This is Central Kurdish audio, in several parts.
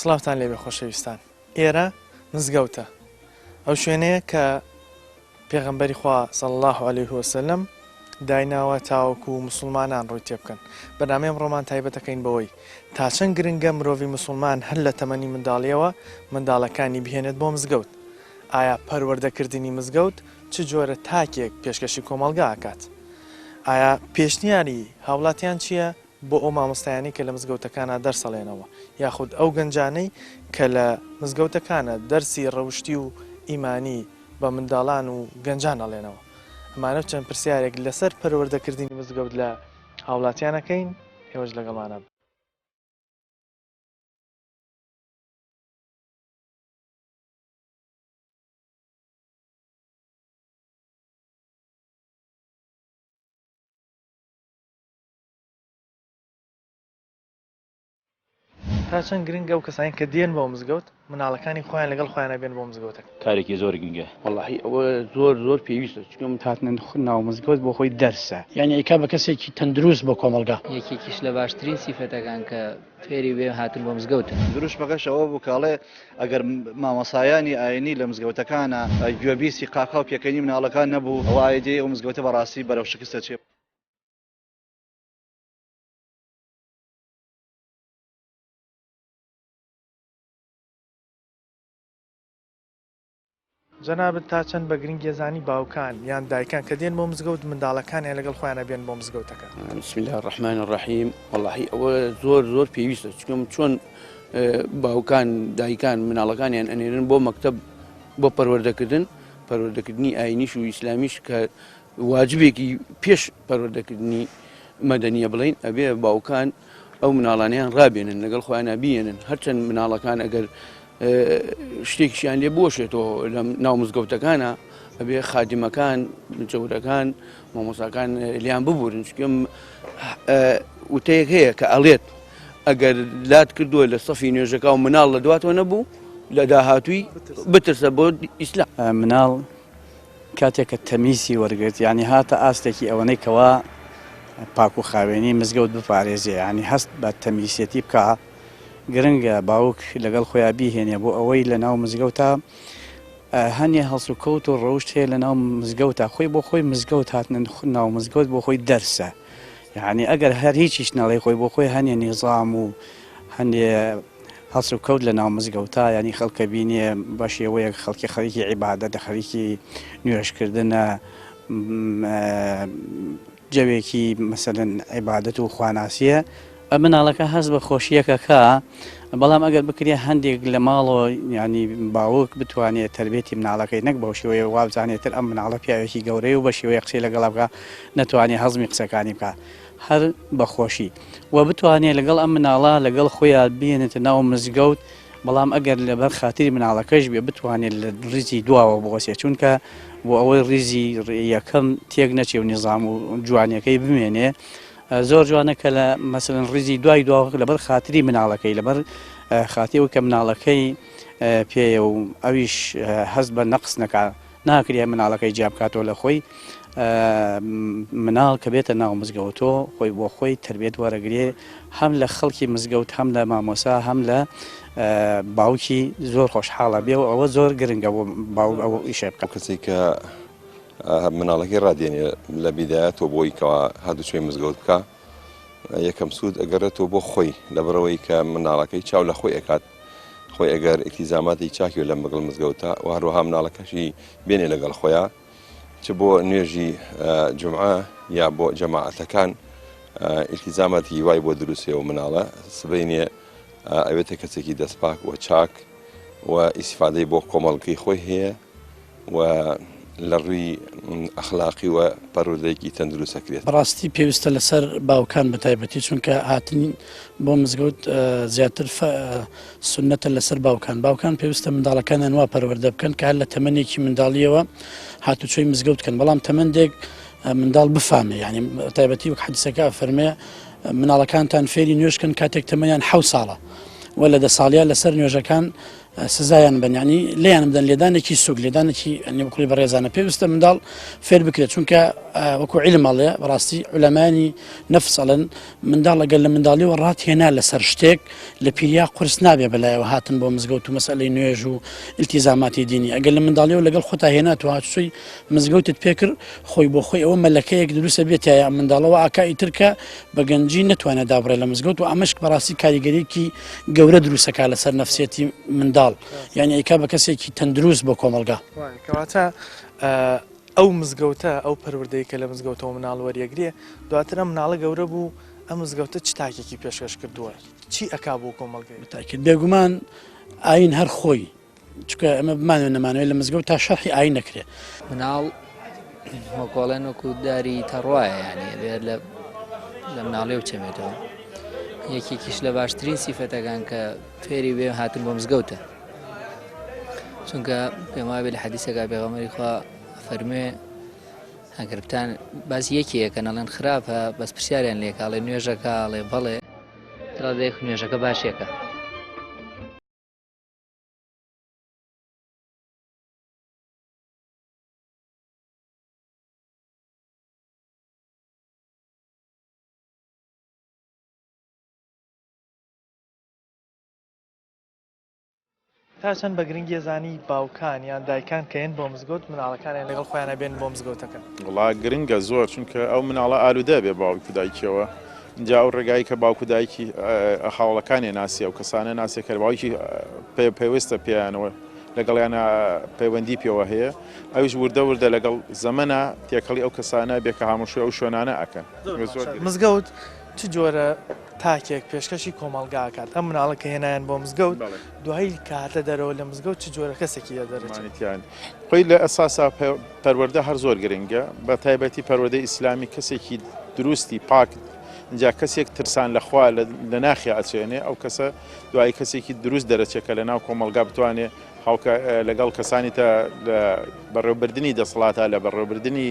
سڵاوتان لێبێ خۆشەویستان. ئێرە مزگەوتە، ئەو شوێنەیە کە پێغەمبەری خوا صلی الله علیه وسلم دایناوە تاوەکو مسلمانان ڕووی تێ بکەن. بەنامەی ئەمڕۆمان تایبەتەکەین بەوەی تا چەند گرنگە مرۆڤی مسلمان هەر لە تەمەنی منداڵیەوە منداڵەکانی بهێنێت بۆ مزگەوت. ئایا پەروەردەکردنی مزگەوت چ جۆرە تاکێک پێشکەشی کۆمەڵگا ئاکات؟ ئایا پێشنیاری هاوڵاتیان چییە بۆ ئەو مامۆستایانی کە لە مزگەوتەکانە دەرسەڵێنەوە، یاخود ئەو گەنجانەی کە لە مزگەوتەکانە دەرسی ڕەوشتی و ئیمانی بە منداڵان و گەنجان ئەڵێنەوە؟ ئەمانە چەند پرسیارێک لەسەر پەروەردەکردنی مزگەوت لە هاوڵاتیانەکەین. ئێوەش لەگەڵمانە. تا چەند گرنگە ئەو کەسانی کە دێن بۆ مزگەوت مناڵەکانی خۆیان لەگەڵ خۆیانە بێن بۆ مزگەوتەکە؟ کارێکی زۆر گرنگە وەڵاهی ئەوە زۆر پێویستە، چکم هاتنە ناو مزگەوت بۆ خۆی دەرسە، یعنی ئەیکا بە کەسێکی تەندروست بۆ کۆمەڵگا. یەکێکیش لە باشترین سیفەتەکان کە فێری وێ هاتن بۆ مزگەوتن. دروست بەگەشەوە بوو کاڵێ ئەگەر مامۆسایانی ئاینی لە مزگەوتەکانە گوێبیستی قاقا و پێکەنی مناڵەکان نەبوو، ئەوایە دێ ئەو مزگەوتە بەڕاستی بەرەو شکستە چێ. جەنابەت تا چەند بە گرنگی زانی باوکان یان دایکان کە دێن بۆ مزگەوت منداڵەکانیان لەگەڵ خۆیانە بێن بۆ مزگەوتەکە؟ بسم الله الرحمن الرحیم. وەڵاهی ئەوە زۆر پێویستە، چکم چۆن باوکان دایکان مناڵەکانیان ئەنێرن بۆ مەکتەب بۆ پەروەردەکردنی ئاینیش و ئیسلامیش کە واجبێکی پێش پەروەردەکردنی مەدەنیە بڵین، ئەبێ باوکان ئەو مناڵانیان ڕابێنن لەگەڵ خۆیانە بێنن. هەرچەند مناڵەکان ئەگەر شتێکیشیان لێ بۆشێتەوە لە ناو مزگەوتەکانە، ئەبێ خادیمەکان جەورەکان مامۆساکان لیان ببورن. چکم وتەیەک هەیە کە ئەڵێت ئەگەر لات کردووە لە سەفی نوێژەکە و مناڵ لە دواتەوە نەبوو لە داهاتووی بترسە بۆ ئیسلام. مناڵ کاتێک کە تەمیسی وەرگرت، یعنی هاتە ئاستێکی ئەوەنەی کەوا پاک و خاوێنی مزگەوت بپارێزێ، یعنی هەست بە تەمیسیەتی بکە. گرنگە باوک لەگەڵ خۆیان بیهێنێ بۆ ئەوەی لە ناو مزگەوتە هەنێ هەڵس و کەوت و ڕەوشت هەیە لە ناو مزگەوتە، خۆی بۆ خۆی مزگەوت هاتنە ناو مزگەوت بۆ خۆی دەرسە. یعنی ئەگەر هەر هیچیش نەڵێ خۆی بۆ خۆی هەنێ نیزام و هەندێ هەڵس و کەوت لە ناو مزگەوتە، ینی خەڵکە بینێ بە شێوەیەک خەڵکی خەریکی عیبادەتە، خەریکی نوێژکردنە، جەوێکی مەسەلەن عیبادەت و خواناسیە، مناڵەکە هەست بە خۆشیەکەکە. بەڵام ئەگەر بکرێ هەندێک لە ماڵەوە ینی باوک بتوانێت تربێتی مناڵەکەی نەک بەو شێوەیە وابزانێتتر ئەم مناڵە پیاوێکی گەورەی و بە شێوەیە قسەی لەگەڵا بکە، نەتوانێت هەزمی قسەکانی بکە هەر بەخۆشی، و بتوانێت لەگەڵ ئەم مناڵە لەگەڵ خۆیان بێنێتە ناو مزگەوت. بەڵام ئەگەر لەبەر خاتری مناڵەکەش بێ بتوانێت لە ڕیزی دواوە بۆسێ، چونکە بۆ ئەوەی ڕیزی یەکەم تێک نەچێ و نیزام و جوانیەکەی بمێنێ. زۆر جوانە کە لە مەسەلەن ڕیزی دوای دواوە لەبەر خاتری مناڵەکەی، لەبەر خاتیەوە کە مناڵەکەی پێیە و ئەویش هەست بە نەقس نەکا، ناکرێ مناڵەکەی جیا بکاتەوە لە خۆی. مناڵ کە بێتە ناو مزگەوتۆ خۆی بۆ خۆی تربێت وەرەگرێ، هەم لە خەڵکی مزگەوت، هەم لە مامۆسا، هەم لە باوکی زۆر خۆشحاڵە بێ و ئەوە زۆر گرنگە بۆ باوک ئەو ئیشە بکە. کەسی کە مناڵەکەی ڕادێنێ لە بیدایەتەوە بۆی کەوا هاتوچۆی مزگەوت بکە، یەکەم سوود ئەگەڕێتەوە بۆ خۆی، لەبەرەوەی کە مناڵەکەی چاو لە خۆی ئەکات، خۆی ئەگەر ئیلتیزاماتی چاکی لە مەگەڵ مزگەوتە و هەروەها مناڵەکەشی بێنێ لەگەڵ خۆیان، چ بۆ نوێژی جومعە یا بۆ جەماعەتەکان ئیلتیزاماتی وای بۆ دروستێ و مناڵە سبەینێ ئەوێتە کەسێکی دەستپاک و چاک و ئیسیفادەی بۆ کۆمەڵگەی خۆی هەیە و لە ڕووی ئەخلاقی و پەروەردەیەکی تەندروست ئەکرێت. بەڕاستی پێویستە لەسەر باوکان بەتایبەتی، چونکە هاتنی بۆ مزگەوت زیاتر سنەتە لەسەر باوکان پێویستە منداڵەکانیان وا پەروەردە بکەن کە هەر لە تەمەنێکی منداڵیەوە هاتوچۆی مزگەوت بکەن، بەڵام تەمەندێک منداڵ بفامێ، یعنی تایبەتی وەک حەدیسەکە فەرمێ مناڵەکانتان فێری نوێژکن کاتێک تەمەیان 7 ساڵە وە لە 10 ساڵیان لەسەر نوێژەکان سزایان بنیانی لیان بدەن لێدانێکی سوک لێدانێکی بکڵی بە ڕێزانە پێویستە منداڵ فێر بکرێت چونکە وەکو عیلمەڵێ بەڕاستی علەمانی نەفسەڵن منداڵ ئەگەر لە منداڵیەوە ڕات هێنا لەسەر شتێک لە پیریا قورس نابێ بەلایەوە هاتن بۆ مزگەوت و مەسئلەی نوێژ و ئیلتیزاماتی دینی ئەگەر لە منداڵیەوە لەگەڵ خۆتا هێناتەوە هاتووی مزگەوتت پێکرد خۆی بۆ خۆی ئەوە مەلەکەیەک دروستە بێتایە منداڵەوە ئاکای ترکە بە گەنجی نتوانێت دابڕێ لە مزگەوت و ئەمەش بەڕاستی کاریگەریەکی گەورە دروستەکە لەسەر نەفسیەتی منداڵ یعنی ئەیکا بە کەسێکی تەندروست بۆ کۆمەلگا کەواتە ئەو مزگەوتە ئەو پەروەردەی کە لە مزگەوتەوە مناڵ وەریەگرێ دواتر ئەم مناڵە گەورە بوو ئەم مزگەوتە چ تاکێکی پێشکەش کردووە چی ئەکا بۆ کۆمەلگای تاکرد بێگومان ئاین هەر خۆی چکە ئەمە بمانوێ نەمانوێت لە مزگەوت تا شەرحی ئاین نەکرێت مناڵ وەکۆڵێن وەکو داری تەڕوایە ینی ئەبێت لە مناڵێ و چەمێتەوە یەکێکیش لە باشترین سیفەتەکان کە فێری بێ هاتن بۆ مزگەوتە چونکە پێم وابێت لە حەدیسەکە پێغەمبەری خوا فەرموێ ئەگەر بتان باسی یەکێکە نەڵێن خراپە بەس پرسیاریان لێکاڵێ نوێژەکە ئاڵێ بەڵێ دڵێ نوێژەکە باشێکە تا چەند بە گرنگی زانی باوکان یان دایکان کەین بۆ مزگەوت مناڵەکانیان لەگەڵ خۆیانە بێن بۆ مزگەوتەکە وڵا گرنگە زۆر چونکە ئەو مناڵە ئالوودە بێ باوکو دایکەوە اینجا ئەو ڕێگایی کە باوکو دایکی خاوڵەکانی ناسی ئەو کەسانە ناسێ کە باوکی پێویستە پێیانەوە لەگەڵیانە پەیوەندی پێوە هەیە ئەوش وردە وردە لەگەڵ زەمەە تێکەڵی ئەو کەسانە بێکە هەمووشی ئەو شوێنانە ئەکەن مزگەوت چ جۆرە تاکێک پێشکەشی کۆمەلگاکات ئەم مناڵە کە هێنایان بۆ مزگەوت دوایی کاتە دەرەوە لە مزگەوت چ جۆرە کەسێکی دەرەچێتیان خۆی لە ئەساسا پەروەردە هەر زۆر گرنگە بە تایبەتی پەروەردەی ئیسلامی کەسێکی دروستی پاک اینجا کەسێک ترسان لەخوا لە ناخی ئەچێنێ ئەو کەسە دوایی کەسێکی دروست دەرەچێکە لە ناو کۆمەلگا بتوانێ لەگەڵ کەسانی بەڕێوەبردننی دەسەڵاتە لە بەڕێوەبردننی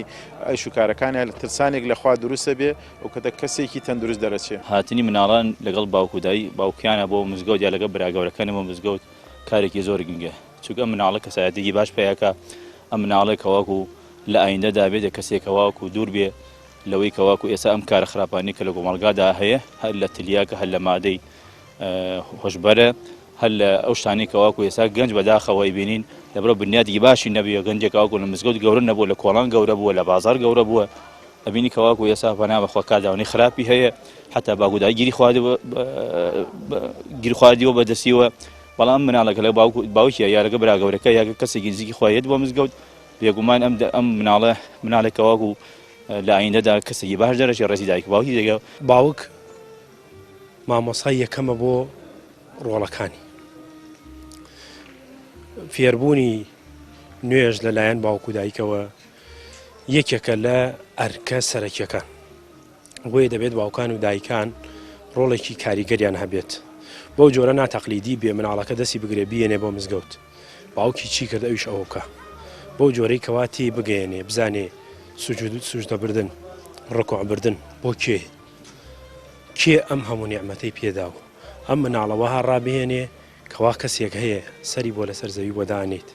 ئەیشوکارەکانە لە ترسانێک لەخوا دروستە بێ ئەو کەتە کەسێکی تەندروست دەرەچێ هاتنی مناڵان لەگەڵ باوکودایی باوکیانە بۆ مزگەوت یا لەگە براگەورەکانی بۆ مزگەوت کارێکی زۆر گرنگە چونکە ئەم مناڵە کەسایەتێکی باش پێیەکە ئەم مناڵێک کەواکو لە ئایندەدا بێت کەسێکەواکو دوور بێ لەوەی کەواکو ئێستا ئەم کارە خراپانی کە لە کۆمەلگادا هەیە هەر لە تلیاکە هەر لە مادەی هۆشبەرە هەر لە ئەو شتانی کەواکو ئێستا گەنج بەداخەوەی بینین لەبرە بنیادی باشی نەبووە گەنجێکاوکو لە مزگەوت گەورە نەبووە لە کۆڵان گەورە بووە لە بازار گەورە بووە ئەبینی کەواکو ئێستا پەنا بەخوا کارداوانی خراپی هەیە حتا باگودایی گیری خواردیوە بەدەستیوە بەڵام مناڵەکە لە باوکیە یا لەگە براگەورەکە یا کەسێکی نزیکی خوایەت بۆ مزگەوت بێگومان ئەم مناڵێک کەواکو لە ئایندەدا کەسێکی باش دەرەچێ ڕێزی دایک باوکی دەگە باوک مامۆسای یەکەمە بۆ ڕۆڵەکانی فێربوونی نوێژ لەلایەن باوکو دایکەوە یەکێکە لە ئەرکە سەرەکیەکان بۆیە دەبێت باوکان و دایکان ڕۆڵێکی کاریگەریان هەبێت بۆ جۆرە ناتەقلیدی بێ مناڵەکە دەستی بگرێ بێنێ بۆ مزگەوت باوکی چی کرد ئەویش ئەوە بکە بۆ جۆرەی کەواتی بگەێنێ بزانێ سوژدەبردن ڕکوعبردن بۆ کێ ئەم هەموو نیعمەتەی پێداوە ئەم مناڵەوە ها ڕابێنێ کەوا کەسێک هەیە سەری بۆ لەسەر زەوی بۆدانێت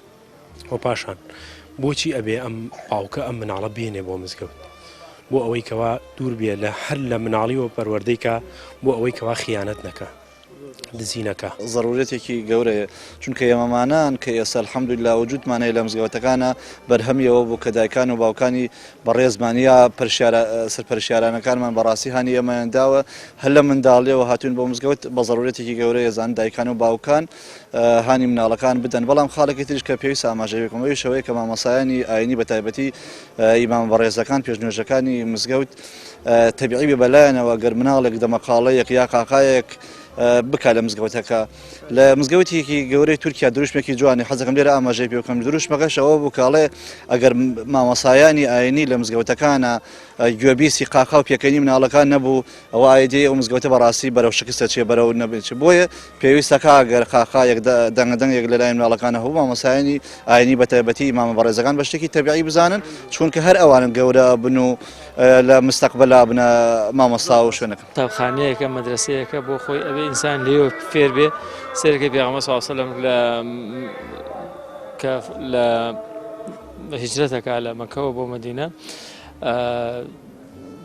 ئەو پاشان بۆچی ئەبێ ئەم باوکە ئەم مناڵە بێنێ بۆ مزگەوت بۆ ئەوەی کەوا دوور بێ لە هەر لە مناڵیەوە پەروەردەیکە بۆ ئەوەی کەوا خیانەت نەکە دزینەکە ضرورەتێکی گەورەیە چونکە ئێمەمانان کە ئێستا الحەمدوللا وجودمانەیە لە مزگەوتەکانە بەرهەمیەوە بوو کە دایکان و باوکانی بەڕێزمانیا سەرپەرشیارانەکانمان بەڕاستی هانی ئێمەیانداوە هەر لە منداڵیەوە هاتوون بۆ مزگەوت بە ضرورەتێکی گەورەیە زان دایکان و باوکان هانی مناڵەکان بدەن بەڵام خاڵێکی تریش کە پێویستە ئاماژە بکەمەوەی شەوەیە کە مامۆسایانی ئاینی بەتایبەتی ئیمام بەڕێزەکان پێشنوێژەکانی مزگەوت تەبیعی بێ بەلایەنەوە گەر مناڵێک دەمەقاڵەیەک یا قاقایەک بک لە مزگەوتەکە لە مزگەوتێکی گەورەی تورکیا دروشمێکی جوانی حەزەکەم لێرە ئاماژەی پێ بکەم دروشمەکەشەوە بوو کاڵێ ئەگەر مامەسایانی ئاینی لە مزگەوتەکانە گوێبیسی قاقا و پێکەنی مناڵەکان نەبوو ئەوە ئایدی ئەو مزگەوتە بەڕاستی بەرەو شکستە چێ بەرەو نەبێت بۆیە پێویستەکە ئەگەر قاقا دەنگەدەنگێک لەلای مناڵەکانە هەبوو مامەسایانی ئاینی بەتایبەتی مامە بەڕێزەکان بە شتێکی تەبیعی بزانن چونکە هەر ئەوانن گەورە بن و لە مستەقبەلا بنە مامۆستا و شوێنەکە قوتابخانەیەکە مەدرسەیەکە بۆ خۆی ئەبێ ئینسان لێوە فێر بێ سەرەکەی پێغەمبەر صلی الله علیه وسلم لە هیجرەتەکە لە مەکەوە بۆ مەدینە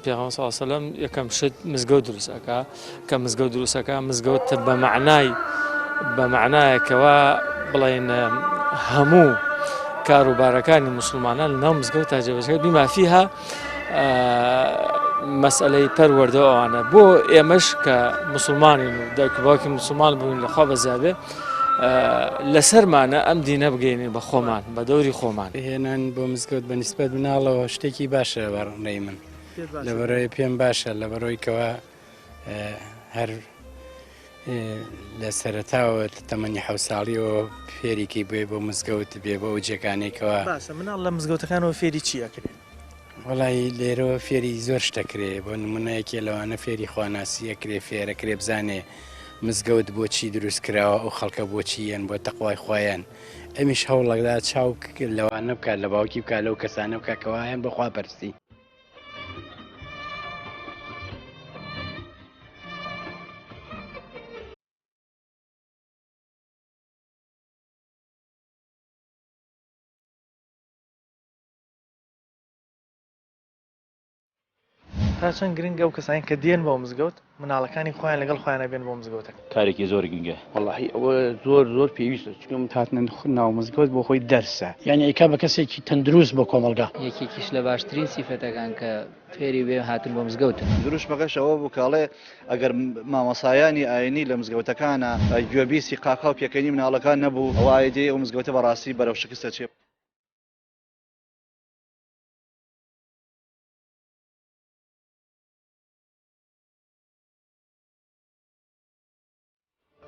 پێغەمبەر صلی الله علیه وسلم یەکەم شت مزگەوت دروستەکە کە مزگەوت دروستەکە مزگەوت بە معنایەکەوە بڵێن هەموو کاروبارەکانی مسلمانان لەناو مزگەوتە جێبەجێ بما فيها مەسئلەی پەروەردە ئەوانە بۆ ئێمەش کە مسلمانین و دایک مسلمان بووین لەخوا بەزیابێ لەسەرمانە ئەم دینە بگەینین بە خۆمان بە دەوری خۆمان هێنان بۆ مزگەوت بە نیسبەت مناڵەوە شتێکی باشە بەڕێی من لەبەرەوەی پێم باشە لەبەرەوەی کەوە هەر لە سەرەتاوە تەمەنی حەوت ساڵیەوە فێریکی بێ بۆ مزگەوت بێ بۆ جێگانێکەوە مناڵ لە مزگەوتەکانەوە فێری چی ئەکرێت وڵی لێرەوە فێری زۆر شتەکرێ بۆ نمونەیەکی لەوانە فێری خواناسی ئەکرێ فێرەکرێ بزانێ مزگەوت بۆچی دروست کراوە ئەو خەڵکە بۆچی یەن بۆ تەقوای خۆیان ئەمیش هەوڵەکدا چاو لەوانە بکات لە باوکی بکات لەو کەسانە بکات کەوایان بەخوا پەرستی تا چەند گرنگە ئەو کەسانی کە دێن بۆ مزگەوت مناڵەکانی خۆیان لەگەڵ خۆیانە بێن بۆ مزگەوتەکە کارێکی زۆر گرنگە واللهی ئەوە زۆر پێویستە چکم هاتنە ناو مزگەوت بۆ خۆی دەرسە یعنی ئەیکا بە کەسێکی تەندروست بۆ کۆمەلگا یەکێکیش لە باشترین سیفەتەکان کە فێری بێ هاتن بۆ مزگەوتن دروشمەکەشەوە بوو کاڵێ ئەگەر مامەسایانی ئاینی لە مزگەوتەکانە گوێبیسی قاقا و پێکەنی مناڵەکان نەبوو ئەوە ئایدی ئەو مزگەوتە بەڕاستی بەرەو شکستە چێ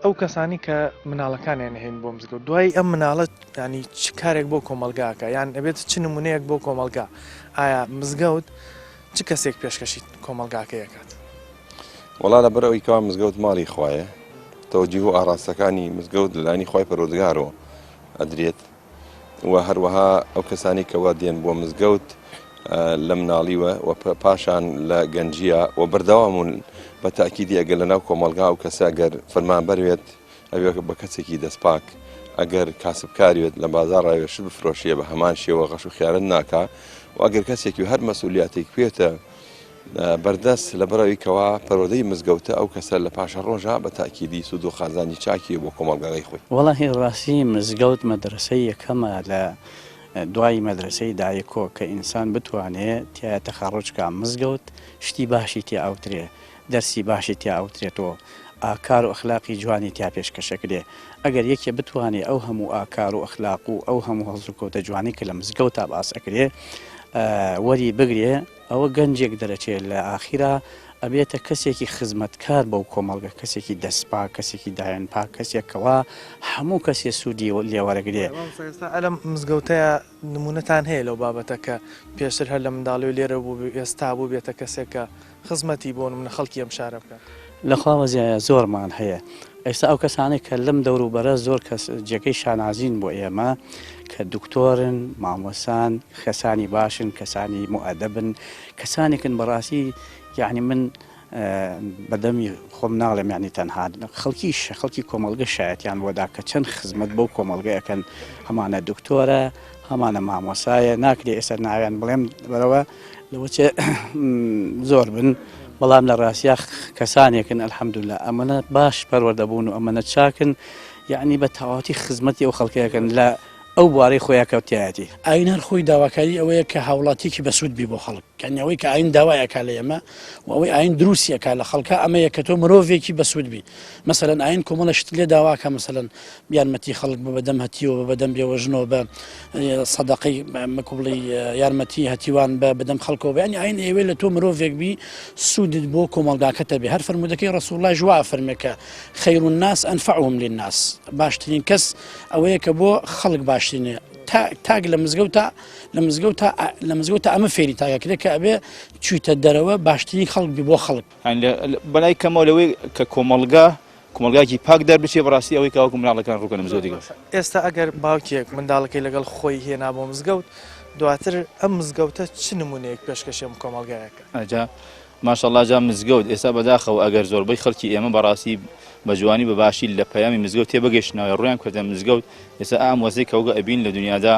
ئەو کەسانی کە مناڵەکانیان هێن بۆ مزگەوت دوای ئەم مناڵەت ینی چ کارێک بۆ کۆمەلگاکە یان ئەبێت چ نمونەیەک بۆ کۆمەلگا ئایا مزگەوت چ کەسێک پێشکەشی کۆمەلگاکە یەکات وڵا لەبەرەوەی کەوا مزگەوت ماڵی خوایە تەوجیه و ئاراستەکانی مزگەوت لەلانی خوای پەروەردگارەوە ئەدرێت و هەروەها ئەو کەسانی کەوا دێن بۆ مزگەوت لە مناڵیوە و پاشان لە گەنجیە و بەردەوامون بە تاکیدی ئەگەر لەناو کۆمەلگا و کەسە ئەگەر فەرمانبەروێت ئەوێ بە کەسێکی دەستپاک ئەگەر کاسبکاریوێت لە بازار ڕاوێشت بفرۆشیە بە هەمان شێوە غەش و خیانەت ناکا و ئەگەر کەسێکی هەر مەسئولیاتێک پێێتە بەردەست لە بەرەوەی کەوا پەروەردەی مزگەوتە ئەو کەسە لە پاشە ڕۆژە بە تاکیدی سود و خازانی چاکی بۆ کۆمەلگاکەی خۆی وەڵی ڕاستی مزگەوت مەدرسەی یەکەمە لە دوای مەدرسەی دایکۆ کە ئینسان بتوانێت تیا تەخەڕۆجکە مزگەوت شتی باشی تیا ئەوترێ دەرسی باشی تیا ئەوترێتەوە ئاکار و ئەخلاقی جوانی تیا پێشکەشەکرێ ئەگەر یەکێ بتوانێت ئەو هەموو ئاکار و ئەخلاق و ئەو هەموو هەڵسوکەوتە جوانی کە لە مزگەوتا باس ئەکرێ وەری بگرێ ئەوە گەنجێک دەرەچێت لە ئاخیرا ئەبێتە کەسێکی خزمەتکار بەو کۆمەڵگە کەسێکی دەستپاک کەسێکی دایان پاک کەسێکەوە هەموو کەسێ سوودی لێوەرەگرێ ئەلم مزگەوتەیە نمونەتان هەیە لەو بابەتە کە پێشتر هەر لە منداڵی و لێرە بوو ئێستا بوو بێتە کەسێکە خزمەتی بۆ منە خەڵکی ئەم شارە بکە لەخواوە زیایە زۆرمان هەیە ئێستا ئەو کەسانێک کە لەم دەور و بەرە زۆر کەس جێگەی شانازین بۆ ئێمە کە دکتۆرن مامۆسان کەسانی باشن کەسانی مؤەدەبن کەسانێکن بەڕاستی یعنی من بەدەمی خۆم ناڵێم یعنی تەنها خەڵکی کۆمەڵگە شایەتیان بۆدا کە چەند خزمەت بۆ کۆمەڵگەیەکەن هەمانە دکتۆرە هەمانە مامۆسایە ناکرێ ئێستا ناویان بڵێم بەرەوە لەوەچێ زۆر بن بەڵام لە ڕاستیا کەسانێکن ئەلحەمدوللا ئەمەنە باش پەروەردەبوون و ئەمەنە چاکن یعنی بە تەواوەتی خزمەتی ئەو خەڵکەکەن لە ئەو بوارەی خۆیان کەوتایەتی ئاینەر خۆی داواکاری ئەوەیە کە هاوڵاتێکی بەسوود بی بۆ خەڵک کەنیەوەی کە ئاین داوایەکە لە ئێمە و ئەوەی ئاین دروستیەکە لە خەڵکە ئەمەیە کە تۆ مرۆڤێکی بەسوودبی مەسەلەن ئاین کۆمەڵە شت لێ داواکە مەسەلەن یارمەتی خەڵک بە بەدەم هەتیەوە بە بەدەم بێوەژنەوە بە سەدەقەی مەکوبڵی یارمەتی هەتیوان بە بەدەم خەڵکەوە ینی ئاین ئێوەی لە تۆ مرۆڤێک بی سوودت بۆ کۆمەلگاکەتە بێ هەر فەرمودەکەی ڕەسوڵڵای ژوا فەرمێکە خەیر الناس ئەنفعهم للناس باشترین کەس ئەوەیە کە بۆ خەڵک باشترینێ تاگ لە مزگەوتە ئەمە فێری تاگەکرێت کە ئەبێ چوویتە دەرەوە باشترین خەڵک بی بۆ خەڵک بەلای کەمەوە لەوەی کە کۆمەلگاکی پاک دەربچێ بەڕاستی ئەوەی کاوەکو مناڵەکان ڕووکەنە مزگەوتی گەشت ئێستا ئەگەر باوکێک منداڵەکەی لەگەڵ خۆی هێنا بۆ مزگەوت دواتر ئەم مزگەوتە چ نمونەیەک پێشکەشێم کۆمەلگایەکە ئەجا ماشەڵڵا جا مزگەوت ئێستا بەداخەوە ئەگەر زۆربەی خەڵکی ئێمە بەڕاستی بە جوانی بەباشی لە پەیامی مزگەوت تێبگەشتنەوەی ڕویان کردە مزگەوت ئێستا ئام وەزەی کەوگە ئەبین لە دنیادا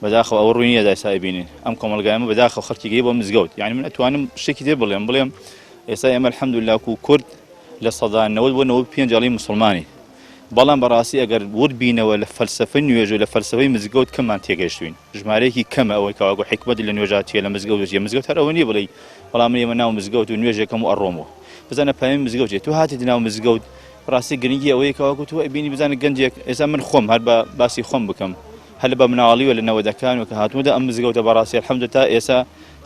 بەداخەوە ئەوە ڕووی نییە دایسا ئەبینین ئەم کۆمەلگایمە بەداخەوە خەڵکی گەی بۆ مزگەوت یعنی من ئەتوانم شتێکی دێ بڵێم ئێستا ئێمە الحەمدوللا و کورد لە سەدانەوە بۆ 95 مسلمانی بەڵام بەڕاستی ئەگەر وردبینەوە لە فەلسەفەی نوێژ و لە فەلسەفەی مزگەوت کەممان تێگەیشتوین ژمارەیەکی کەمە ئەوەی کەواگو حکمەتی لە نوێژاتیە لە مزگەوت مزگەوت هەر ئەوە نییە بڵێ بەڵام من ئێمە ناو مزگەوت و نوێژێکەکەم و ئەڕۆمەوە بزانە پایان مزگەوت تو هاتیت ناو مزگەوت ڕاستی گرنگی ئەوەیە کەواگو تو ئەبینی بزانە گەنجێک ئێستا من خۆم هەر بە باسی خۆم بکەم هەل بە مناڵی و لە نەوەدەکان و کە هاتووەدا ئەم مزگەوتە بەڕاستی الحەمدوللا تا ئێستا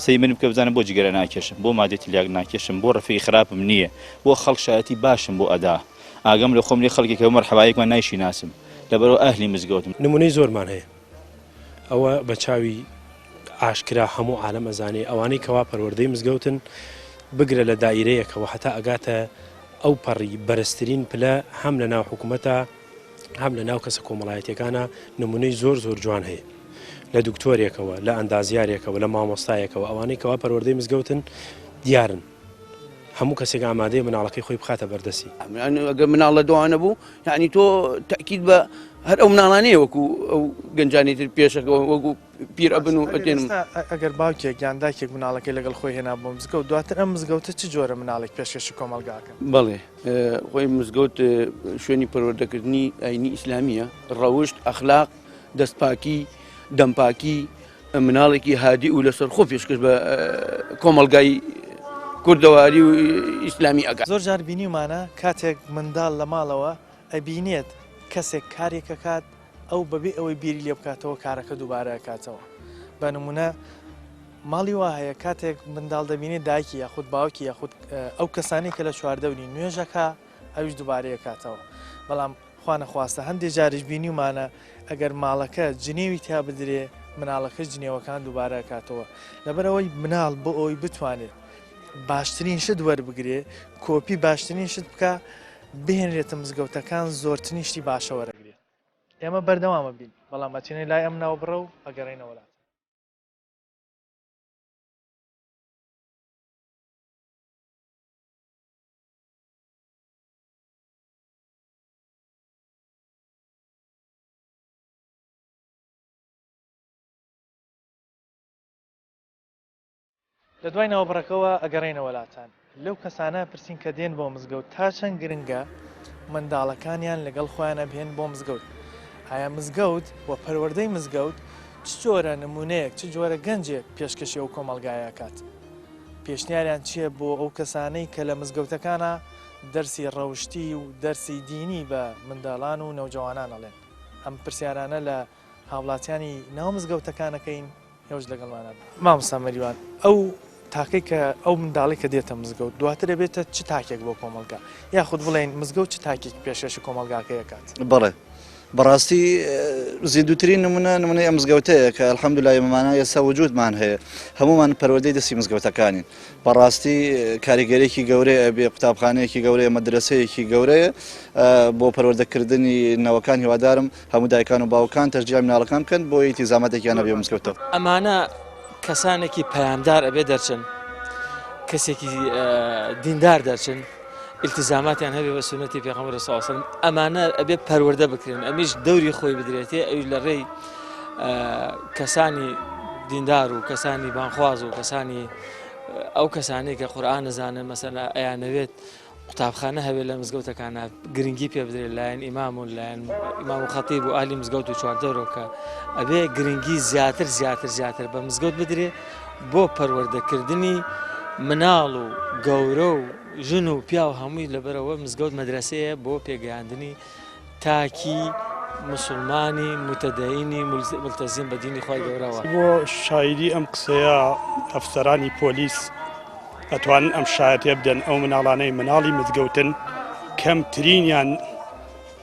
سەی من بکە بزانم بۆ جگەرە ناکێشم بۆ مادێتی لیاک ناکێشم بۆ ڕفیقی خراپم نییە بۆ خەڵک شایەتی باشم بۆ ئەدا ئاگەم لە خۆم لێ خەڵکێکەوە مەرحەبایەکمان نایشی ناسم لەبەرەوە ئەهلی مزگەوتم نمونەی زۆرمان هەیە ئەوە بە چاوی ئاشکرا هەموو عالەم ئەزانێ ئەوانەی کەوا پەروەردەی مزگەوتن بگرە لە دائیرەیەکەوە هەتا ئەگاتە ئەو پەڕی بەرزترین پلە هەم لە ناو حکوومەتە هەم لە ناو کەسە کۆمەڵایەتەکانە نمونەی زۆر جوان هەیە لە دکتۆرێکەوە لە ئەندازیارێکەوە لە مامۆستایەکەوە ئەوانەی کەوا پەروەردەی مزگەوتن دیارن هەموو کەسێک ئامادەیە مناڵەکەی خۆی بخاتە بەردەسی ئەگەر مناڵ لە دوانە بوو یعنی تۆ تاکید بە هەر ئەو مناڵانەیە وەکو ئەو گەنجانی تر پێشەکەەوە وەکو پیر ئەبن و ئەتێنم ئەگەر باوکێک یان دایکێک مناڵەکەی لەگەڵ خۆی هێنا بۆ مزگەوت دواتر ئەم مزگەوتە چ جۆرە مناڵێک پێشکەشی کۆمەلگاکەن بەڵێ خۆی مزگەوت شوێنی پەروەردەکردنی ئاینی ئیسلامیە ڕەوشت ئەخلاق دەستپاکی دەمپاکی مناڵێکی هادی و لەسەر خۆ پێشکەش بە کۆمەلگای کوردەواری و ئیسلامی ئەگات زۆر جار بینیمانە کاتێک منداڵ لە ماڵەوە ئەبینێت کەسێک کارێکە کات ئەو بەبێ ئەوەی بیری لێ بکاتەوە کارەکە دووبارە کاتەوە بە نمونە ماڵی وا هەیە کاتێک منداڵ دەبینێت دایکی یاخود باوکی یاخود ئەو کەسانی کە لە چواردەوری نوێژەکە ئەویش دووبارەیە کاتەوە بەڵام خوا نەخواستە هەندێک جاریش بینیمانە ئەگەر ماڵەکە جنێوی تا بدرێ مناڵەکە جنێوەکان دووبارە کاتەوە لەبەرەوەی مناڵ بۆ ئەوی بتوانێت باشترین شت وەربگرێ کۆپی باشترین شت بکە بهێنرێتە مزگەوتەکان زۆرترین شتی باشە وەرەگرێت ئێمە بەردەوامە بین بەڵام ئەچێنەی لای ئەم ناو بڕە و ئەگەڕێنەوەلات لە دوای ناوبڕەکەەوە ئەگەڕێنەوەلاتان لەو کەسانە پرسین کە دێن بۆ مزگەوت تا چەند گرنگە منداڵەکانیان لەگەڵ خۆیانە بهێن بۆ مزگەوت ئایا مزگەوت و پەروەردەی مزگەوت چ جۆرە نمونەیەک چ جۆرە گەنجێک پێشکەشی ئەو کۆمەلگایە کات پێشنیاریان چییە بۆ ئەو کەسانەی کە لە مزگەوتەکانە دەرسی ڕەوشتی و دەرسی دینی بە منداڵان و نەوجوانان ئەڵێن ئەم پرسیارانە لە هاوڵاتیانی ناو مزگەوتەکانەکەین هێوش لەگەڵمانە مامۆستا مەریوان ئەو تاکەی کە ئەو منداڵی کە دێتە مزگەوت دواتر دەبێتە چ تاکێک بۆ کۆمەلگا یاخود بڵێن مزگەوت چ تاکێک پێشکەشی کۆمەلگاکەیە کات بەڵێ بەڕاستی زیندوترین نمونەی ئەم مزگەوتەیە کە الحەمدولای ئێمەمانە ئێستا وجودمان هەیە هەمومان پەروەردەی دەستی مزگەوتەکانین بەڕاستی کاریگەرێکی گەورەیە بێ قوتابخانەیەکی گەورەیە مەدرسەیەکی گەورەیە بۆ پەروەردەکردنی نەوەکان هیوادارم هەموو دایکان و باوکان تەشجیع مناڵەکان بکەن بۆ ئیتیزامەتێکیان هەبێ مزگەوتەوە ئەمانە کەسانێکی پەیامدار ئەبێ دەرچن کەسێکی دیندار دەرچن التزاماتیان هەبێ بە سنەتی پێغەمبەر صلی الله علیه و سلم ئەمانە ئەبێ پەروەردە بکرێن ئەمیش دەوری خۆی بدرێتێ ئەویش لە ڕێی کەسانی دیندار و کەسانی بانخواز و کەسانی ئەو کەسانەی کە قورئان نەزانن مەسەلا ئەیانەوێت قوتابخانە هەبێت لە مزگەوتەکانە گرنگی پێ بدرێت لایەن ئیمام و لایەن ئیمام و خەتیب و ئالی مزگەوت و چواردەرۆکە ئەبێ گرنگی زیاتر بە مزگەوت بدرێ بۆ پەروەردەکردنی مناڵ و گەورە و ژن و پیا و هەمووی لەبەرەوە مزگەوت مەدرسەیە بۆ پێگەیاندنی تاکی مسلمانی متەدەینی ملتەزیم بە دینی خۆی گەورەوە. بۆ شایدی ئەم قسەیە ئەفسەرانی پۆلیس ئەتوانن ئەم شایەتێ بدەن ئەو مناڵانەی مناڵی مزگەوتن کەمترینیان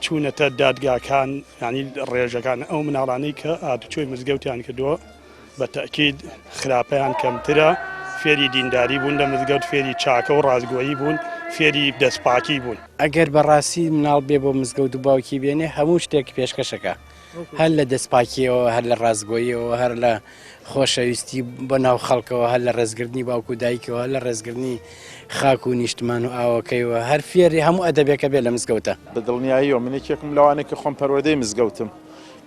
چوونەتە دادگاکان ینی ڕێژەکان ئەو مناڵانەی کە ئاتوچۆی مزگەوتیان کردووە بە تەکید خراپەیان کەمترە فێری دینداری بوون لە مزگەوت فێری چاکە و ڕازگۆیی بوون فێری دەستپاکی بوون. ئەگەر بەڕاستی مناڵ بێ بۆ مزگەوت و باوکی بێنێ هەموو شتێک پێشکەشەکە هەر لە دەستپاکیەوە هەر لە ڕازگۆییەوە هەر لە خۆشەویستی بۆ ناو خەڵکەوە هەر لە ڕێزگرنی باوکو و دایکەوە هەر لە ڕێزگرنی خاک و نیشتمان و ئاوەکەیەوە هەر فێری هەموو ئەدەبێکە بێ لە مزگەوتە. بە دڵنیاییەوە منێکێکم لەوانەیە کە خۆم پەروەردەی مزگەوتم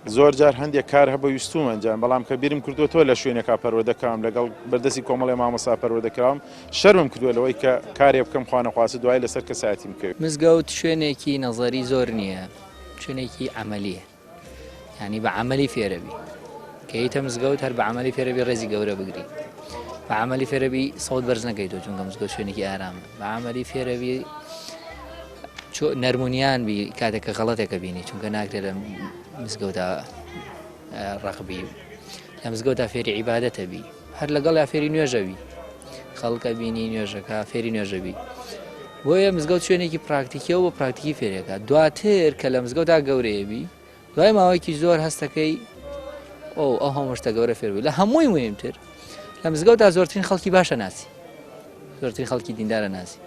زۆر جار هەندێک کار هەبە ویستوم ئەنجام بەڵام کە بیرم کردووە تۆ لە شوێنێکا پەروەردەکەم لەگەڵ بەردەستی کۆمەڵی مامۆستا پەروەردەکەم شەرمم کردووە لەوەی کە کارێ بکەم خوانەخواست دوای لەسەر کەسایەتیم کرد. مزگەوت شوێنێکی نەزەری زۆر نییە شوێنێکی عەمەلیە ینی بە عەمەلی فێرەبی کە هیتە مزگەوت هەر بە عەمەلی فێرەبی ڕێزی گەورە بگری بە عەمەلی فێرەبی سەوت بەرز نەکەیتەوە چونکە مزگەوت شوێنێکی ئارامە بە عەمەلی فێرەبی نەرمونیان بی کاتێککە غەڵەتێکە بینی چونکە ناکرێت لە مزگەوتە ڕەقبی لە مزگەوتە فێری عیبادەتە بی هەر لەگەڵ یا فێری نوێژەوی خەڵکە بینی نوێژەکە فێری نوێژەبی بۆیە مزگەوت شوێنێکی پراکتیکیەوە بۆ پراکتیکی فێرەکە دواتر کە لە مزگەوتدا گەورەیەبی دوای ماوەیەکی زۆر هەستەکەی ئەو هەموو شتە گەورە فێربووی لە هەمووی مهمتر لە مزگەوتدا زۆرترین خەڵکی باشە ناسی زۆرترین خەڵکی دیندارە ناسی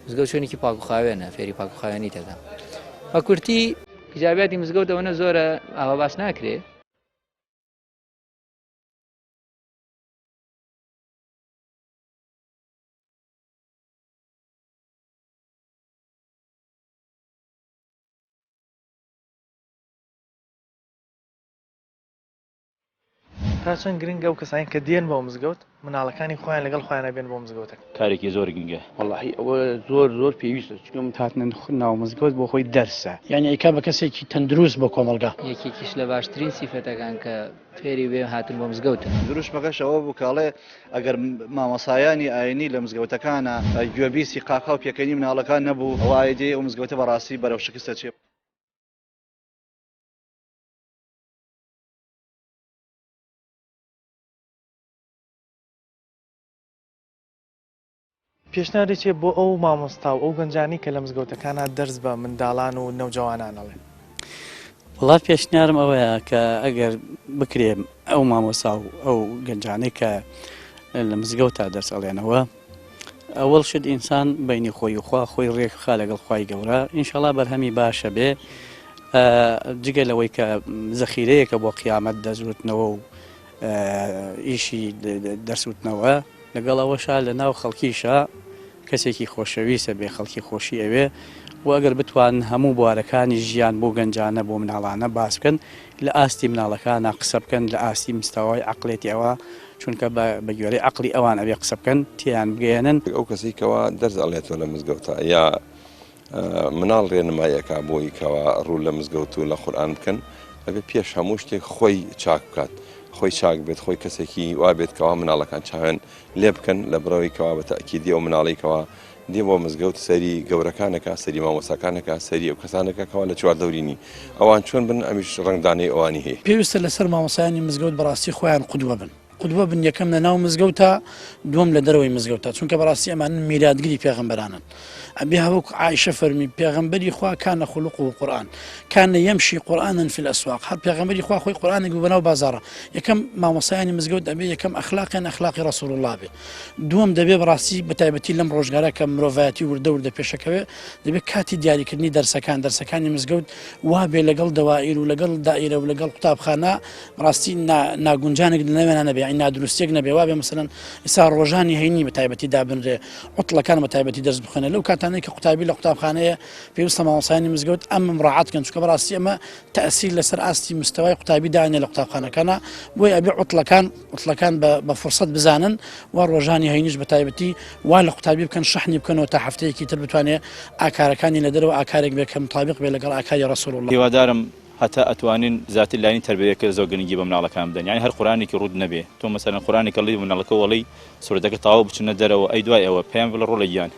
مزگەوت شوێنێکی پاکوخاوێنە فێری پاکوخاوێنی تەکە بە کورتی ئیجابیاتی مزگەوتەوەنە زۆرە ئاوا باس ناکرێ تا چەند گرنگە و کەسانی کە دێن بۆ مزگەوت مناڵەکانی خۆیان لەگەڵ خۆیانە بێن بۆ مزگەوتەکە کارێکی زۆر گرنگە واللهی ئەوە زۆر پێویستە چکم هاتنە ناو مزگەوت بۆ خۆی دەرسە یعنی ئەیکا بە کەسێکی تەندروست بۆ کۆمەلگا یەکێکیش لە باشترین سیفەتەکان کە فێری بێ هاتن بۆ مزگەوتە دروشمەکەش ئەوە بوو کاڵێ ئەگەر مامەسایانی ئاینی لە مزگەوتەکانە گوێبیستی قاقا و پێکەنی مناڵەکان نەبوو ئەوە ئایدێ ئەو مزگەوتە بەڕاستی بەرەو شکستە چێ پێشنیارێکی بۆ ئەو مامۆستا و ئەو گەنجانی کە لە مزگەوتەکانە دەرس بە منداڵان و نەوجەوانانەڵێن. وڵات پێشنیارم ئەوەیە کە ئەگەر بکرێم ئەو مامۆستا و ئەو گەنجانەی کە لە مزگەوتە دەرس ئەڵێنەوە ئەوەڵ شت ئینسان بینی خۆی وخوا خۆی ڕێک خا لەگەڵ خوای گەورە ئینشەڵا بەرهەمی باشە بێ جگە لەوەی کە زەخیرەیەکە بۆ قیامەت دەزوتنەوە و ئیشی دەرسوتنەوە لەگەڵ ئەوەشا لە ناو خەڵکیشە کەسێکی خۆشەویستە بێ خەڵکی خۆشی ئەوێ و ئەگەر بتوان هەموو بوارەکانی ژیان بۆ گەنجانە بۆ مناڵانە باس بکەن لە ئاستی مناڵەکانە قسە بکەن لە ئاستی مستەوای عەقڵێتی ئەوە چونکە بە گوێرەی عەقڵی ئەوان ئەبێ قسە بکەن تیان بگەێنن ئەو کەسی کەوا دەرز ئەڵێتەوە لە مزگەوتە یا مناڵ ڕێنماییەکە بۆی کەوا ڕوو لە مزگەوت و لە قورئان بکەن ئەبێ پێش هەموو شتێک خۆی چاک بکات خۆی چاک بێت خۆی کەسێکی وا بێت کەوا مناڵەکان چاوێن لێ بکەن لە بڕەوەی کەوا بە تەئکیدی ئەو مناڵیکەوە دێ بۆ مزگەوت سەری گەورەکانەکە سەری مامۆساکانەکە سەری ئەو کەسانەکە کەوا لە چواردەورینی ئەوان چۆن بن ئەمیش ڕنگدانەی ئەوانی هەیە پێویستە لەسەر مامۆسایانی مزگەوت بەڕاستی خۆیان قودوە بن قودوە بن یەکەم لە ناو مزگەوتە دووەم لە دەرەوەی مزگەوتە چونکە بەڕاستی ئەمان میلادگری پێغەمبەرانن ئەبێ هەوەک عایشە فەرمی پێغەمبەری خوا کانە خولوقه قورئان کانە یەمشی قورئانا فی الأسواق هەر پێغەمبەری خوا خۆی قورئانێک بوو بەناو بازاڕە یەکەم مامۆسایانی مزگەوت ئەبێ یەکەم ئەخلاقیان ئەخلاقی ڕەسوول الله بێ دووەم دەبێ بەڕاستی بەتایبەتی لەم ڕۆژگارە کە مرۆڤایەتی وردە وردە پێشەکەوێ دەبێت کاتی دیاریکردنی دەرسەکانی مزگەوت وا بێ لەگەڵ دەوائر و لەگەڵ دائیرە و لەگەڵ قوتابخانە بەڕاستی ناگونجانێک لەناوێنە نەبێ یعنی نادروستێک نەبێ وابێ مثلەن ئێستا ڕۆژانی هەینی بە تایبەتی دابنرێ عوتڵەکان بە تایبەتی دەست بخوێنە لەو کاتانەی کە قوتابی لە قوتابخانەیە پێویستە مامۆستایانی مزگەوت ئەم ڕاعاتکەن چونکە بەڕاستی ئەمە تەئسیر لەسەر ئاستی مستەوای قوتابی دانێ لە قوتابخانەکانە بۆی ئەبێ عوتڵەکان بە فرسەت بزانن و ڕۆژانی هەینیش بە تایبەتی وا لە قوتابی بکەن شەحنی بکەنەوە تا هەفتەیەکی تر بتوانێت ئاکارەکانی لە دەرەوە ئاکارێک بێ کە مطابق بێ لەگەڵ ئاکاری ڕەسوڵ الله. هیوادارم هەتا ئەتوانین زیاتر لاینی تربیەکە زۆر گرنگی بە مناڵەکان بدەن، یعنی هەر قورآنێکی ڕوود نەبێ تۆ مەسەلەن قورآنێکە لەی مناڵەکە وەڵی سوورەتەکە تەواو بچنە دەرەوە ئەی دوای ئەوە پێیان بڵێ ڕۆڵە گیان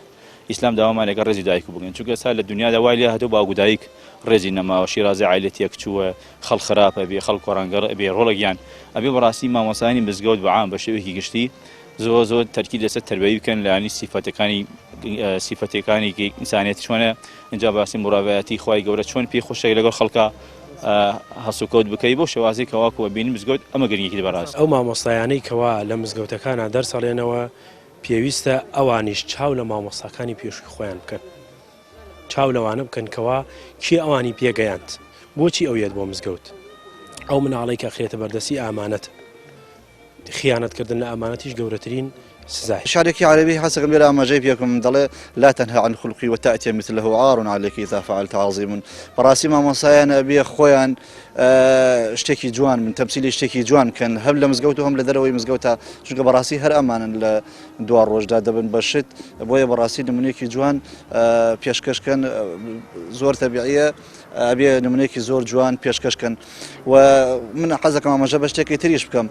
ئیسلام داوامانێکە ڕێزی دایک بگەن چونکە ئێستا لە دنیادا وای لێ هاتوو باوک و دایک ڕێزی نەماوە شیرازی عایلەتیەک چووە خەڵک خراپە بێ خەڵک کۆڕانگەڕ ئەبێ ڕۆڵە گیان ئەبێ بەڕاستی مامۆستایانی مزگەوت بەعام بە شێوەیەکی گشتی زۆر تەرکی لەسەر تەربیەوی بکەن لە ینی سیفەتەکانی ئینسانیەتی چۆنە اینجا باسی مڕاڤایەتی خوای گەورە چۆن پێی خۆشەوی لەگەڵ خەڵکە هەسوکەوت بکەی بۆ شێوازی کەواکووە بینی مزگەوت ئەمە گرنگێکی بەڕاست. ئەو مامۆستایانەی کەوا لە مزگەوتەکانە دەرسەڵێنەوە پێویستە ئەوانیش چاو لە مامۆستاکانی پێشووی خۆیان بکەن، چاو لەوانە بکەن کەوا کێ ئەوانی پێگەیاند بۆچی ئەو یێت بۆ مزگەوت ئەو مناڵی کە خێتە بەردەسی ئامانەت خیانەتکردن لە ئامانەتیش گەورەترین سزای. شارێکی عربی حەسەکەم لێرە ئاماژەی پێکەم دەڵێ لا تنهى عن الخلق وتأتي مثله عار عليك إذا فعلت عظيم. بەڕاستی مامۆستایان ئەبێ خۆیان شتێکی جوان من تەمسیلی شتێکی جوان بکەن هەم لە مزگەوت و هەم لە دەرەوەی مزگەوتە چونکە بەڕاستی هەر ئەمانن لە دوار ڕۆژدا دەبن بەشت بۆیە بەڕاستی نمونەیەکی جوان پێشکەشکەن زۆر تەبیعیە ئەبێ نمونەیەکی زۆر جوان پێشکەشکەن و من حەزەکەم ئاماژە بە شتێکی تریش بکەم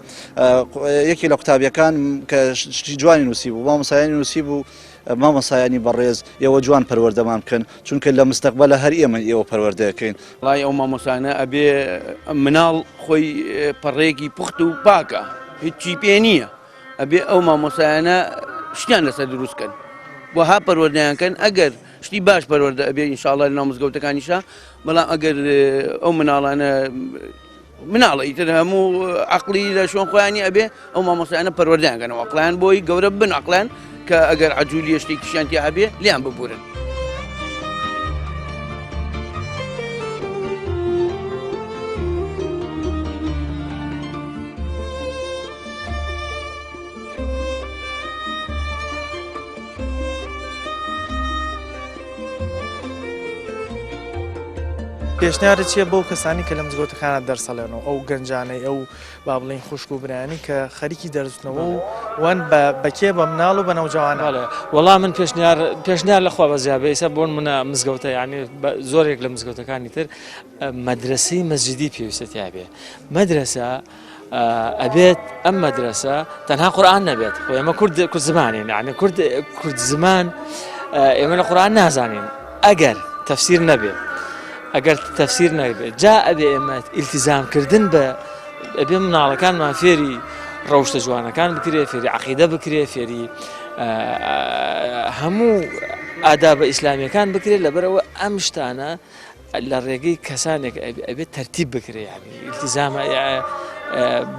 یەکی لە قوتابیەکان کە شتی جوانی نووسی بوو مامۆستایانی نووسی بوو مامۆستایانی بەڕێز ئێوە جوان پەروەردەمان بکەن چونکە لە مستەقبەلە هەر ئێمە ئێوە پەروەردەکەین. وڵای ئەو مامۆستانە ئەبێ مناڵ خۆی پەڕێکی پوخت و پاکە هیچی پێ نییە ئەبێ ئەو مامۆستایانە شتیان لەسەر دروستکەن بۆ ها پەروەردەیانکەن ئەگەر شتی باش پەروەردە ئەبێ ئینشاءڵڵا لە ناو مزگەوتەکانیشە بەڵام ئەگەر ئەو مناڵانە مناڵی تر هەموو عەقڵی لە شوێن خۆیانی ئەبێ ئەو مامۆستایانە پەروەردەیانکەنەوە عەقڵیان بۆی گەورە بن عەقڵیان کە ئەگەر عەجوولیە شتێکیشیان تیا هەبێ لیان ببورن. پێشنیارە چیە بۆ کەسانی کە لە مزگەوتەکانە دەرسەڵێنەوە ئەو گەنجانەی ئەو با بڵین خوشک و برانی کە خەریکی دەرچنەوە و وان بەکێ بە مناڵ و بە نەوجوانە. وەڵام من پێشنیار لەخوا بە زیابێ ئێستا بۆن منە مزگەوتە یعنی زۆرێک لە مزگەوتەکانی تر مەدرسەی مەسجدی پێویستە بێ مەدرسە ئەبێت ئەم مەدرسە تەنها قورئان نەبێت خۆ ئێمە کورد زمانین یعنی کورد زمان ئێمە لە قورئان نازانین ئەگەر تەفسیر نەبێت ئەگەر تەفسیر نەبێت جا ئەبێ ئێمە ئیلتیزامکردن بە ئەبێ مناڵەکانمان فێری ڕەوشتە جوانەکان بکرێ فێری عەقیدە بکرێ فێری هەموو ئادابە ئیسلامیەکان بکرێت لەبەرەوە ئەم شتانە لە ڕێگەی کەسانێک ئەبێت تەرتیب بکرێ یعنی ئیلتیزامە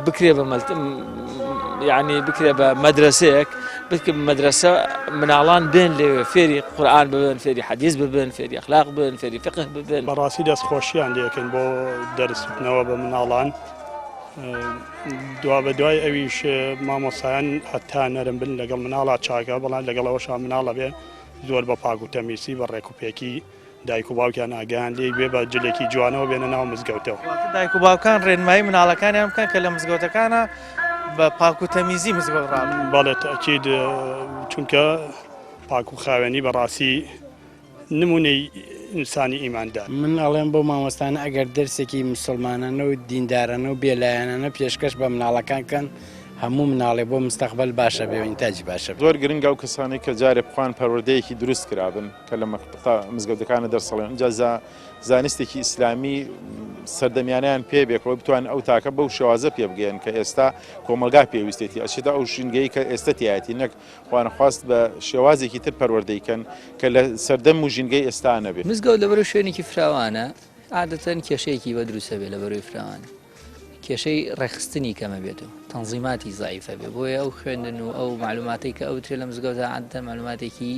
بکرێ بە یعنی بکرێ بە مەدرسەیەک مەدرسە مناڵان بێن لێوێ فێری قورئان ببن فێری حەدیث ببن فێری ئەخلاق ببن فێری فقه ببن. بەڕاستی دەستخۆشییان لێکن بۆ دەرسکردنەوە بە مناڵان دوا بە دوای ئەویش مامۆستایان هەتا نەرم بن لەگەڵ مناڵە چاکە بەڵام لەگەڵەوەشان مناڵە بێ زۆر بە پاک و تەمیسی بە ڕێکوپێکی دایک و باوکیان ئاگیان لێ بێ بە جلێکی جوانەوە بێنە ناو مزگەوتەوە. دایک و باوکان ڕێنمایی مناڵەکانیان بکەن کە لە مزگەوتەکانە بە پاک و تەمیزی مزگەوت ڕابن. بەڵێ تەکید چونکە پاک و خاوێنی بەڕاستی نمونەی ئینسانی ئیماندار. من ئەڵێم بۆ مامۆستانە ئەگەر دەرسێکی موسڵمانانە و دیندارانە و بێلایەنانە پێشکەش بە مناڵەکان کەن هەموو مناڵێ بۆ مستەقبەل باشە بێ و ئینتاجی باشە. زۆر گرنگە ئەو کەسانی کە جارێ بخوان پەروەردەیەکی دروست کرابن کە لە مزگەوتەکانە دەرسەڵێن جا زانستێکی ئیسلامی سەردەمیانیان پێ بێکەوە بتوان ئەو تاکە بەو شێوازە پێ بگەن کە ئێستا کۆمەلگا پێویستێتی ئەچێتە ئەو ژینگەی کە ئێستا تایەتی نەک خوانەخواست بە شێوازێکی تر پەروەردەیکەن کە لە سەردەم و ژینگەی ئێستا نەبێت. مزگەوت لەبەرەوە شوێنێکی فراوانە عادەتەن کێشەیەکی بە دروستە بێت لەبەرەوەی فراوانە کێشەی ڕێخستنی کەمە بێتەوە تەنزیماتی زایفە بێ بۆیە ئەو خوێندن و ئەو معلوماتی کە ئەو ترێ لە مزگەوتە عادەتەن معلوماتێکی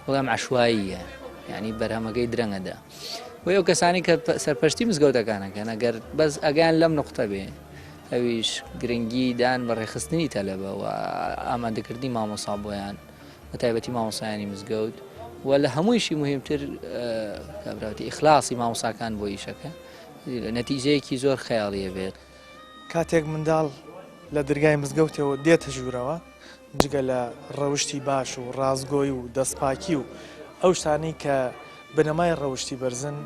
وەڵام عەشواییە یعنی بەرهەمەکەی درەنگەدا بۆ ئەو کەسانی کە سەرپەرشتی مزگەوتەکانەکەن ئەگەر بەس ئەگەیان لەم نقطە بێ ئەویش گرنگی دان بە ڕێخستنی تەلەبە و ئامادەکردنی مامۆسا بۆیان بە تایبەتی مامۆسایانی مزگەوت و لە هەموویشی مهمتر کابراوتی ئیخلاسی مامۆساکان بۆ ئیشەکە نەتیجەیەکی زۆر خەیاڵیە بێت. کاتێک منداڵ لە دەرگای مزگەوتەوە دێتە ژوورەوە جگە لە ڕەوشی باش و ڕازگۆی و دەستپاکی و ئەو شتانەی کە بنەمای ڕەوشی بەرزن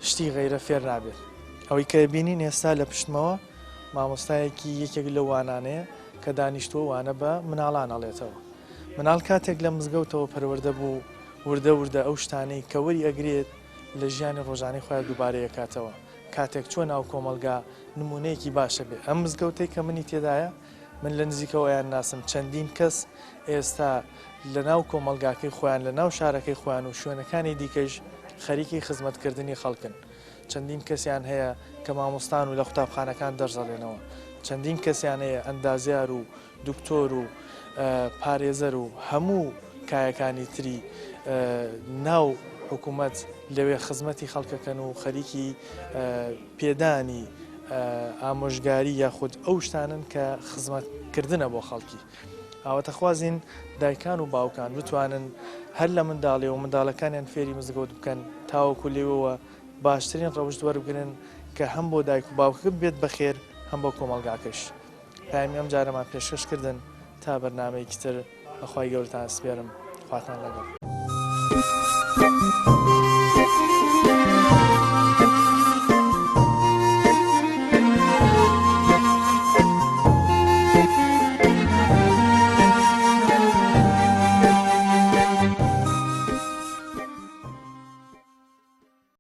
شتی غەیرە فێر نابێت. ئەوەی کە بینین ئێستا لە پشتمەوە مامۆستایەکی یەکێک لە وانانەیە کە دانیشتووە وانە بە مناڵان ئەڵێتەوە. مناڵ کاتێک لە مزگەوتەوە پەروەردە بوو وردە وردە ئەو شتانەی کە وەری ئەگرێت لە ژیانی ڕۆژانەی خۆیان دووبارەیە کاتەوە. کاتێک چۆن ناو کۆمەلگا نمونەیەکی باشە بێت. ئەم مزگەوتەی کە منی تێدایە من لە نزیکەوەیان ناسم چەندین کەس ئێستا لە ناو کۆمەلگاکەی خۆیان لە ناو شارەکەی خۆیان و شوێنەکانی دیکەش خەریکی خزمەتکردنی خەڵکن. چەندین کەسیان هەیە کە مامۆستان و لە قوتابخانەکان دەرزەڵێنەوە. چەندین کەسیان هەیە ئەندازیار و دکتۆر و پارێزەر و هەموو کایەکانی تری ناو حکوومەت لەوێ خزمەتی خەڵکەکەن و خەریکی پێدانی ئامۆژگاری یاخود ئەو شتانن کە خزمەتکردنە بۆ خەڵکی. ئاوەتەخوازین دایکان و باوکان بتوانن هەر لە منداڵێ و منداڵەکانیان فێری مزگەوت بکەن تاوەکو لێوەوە باشترین ڕەوشت وەربگرن کە هەم بۆ دایک و باوکە بێت بەخێر هەم بۆ کۆمەلگاکەش. پامی ئەم جارەمان پێشکەشکردن تا بەرنامەیەکی تر بەخوای گەورتان سپێرم خواتان لەگەڵ.